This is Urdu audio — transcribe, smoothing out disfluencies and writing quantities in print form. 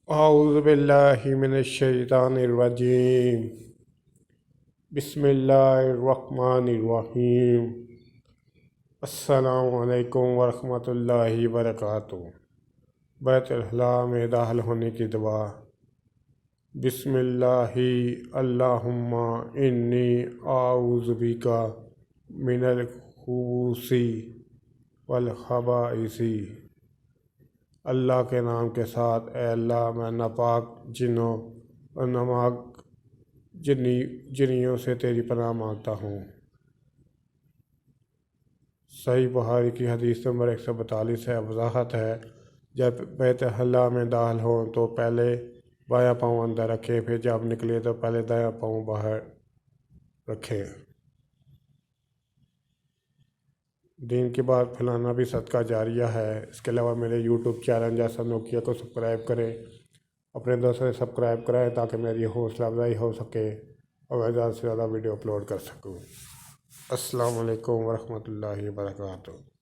اعوذ باللہ من الشیطان الرجیم، بسم اللہ الرحمن الرحیم۔ السلام علیکم ورحمۃ اللہ وبرکاتہ۔ بیتھلہ میں داخل ہونے کی دعا۔ بسم اللہ اللہم انی اعوذ بک من الخبث والخبائث۔ اللہ کے نام کے ساتھ، اے اللہ میں ناپاک جنوں اور نامحق جنیوں سے تیری پناہ مانگتا ہوں۔ صحیح بخاری کی حدیث نمبر 142 ہے۔ وضاحت ہے، جب بیتھلہ میں داخل ہوں تو پہلے بایاں پاؤں اندر رکھے، پھر جب نکلے تو پہلے دایاں پاؤں باہر رکھے۔ دین کی بات پھیلانا بھی صدقہ جاریہ ہے۔ اس کے علاوہ میرے یوٹیوب چینل جیسا نوکیا کو سبسکرائب کریں، اپنے دوستوں سے سبسکرائب کرائیں تاکہ میری حوصلہ افزائی ہو سکے اور میں زیادہ سے زیادہ ویڈیو اپلوڈ کر سکوں۔ السلام علیکم ورحمۃ اللہ وبرکاتہ۔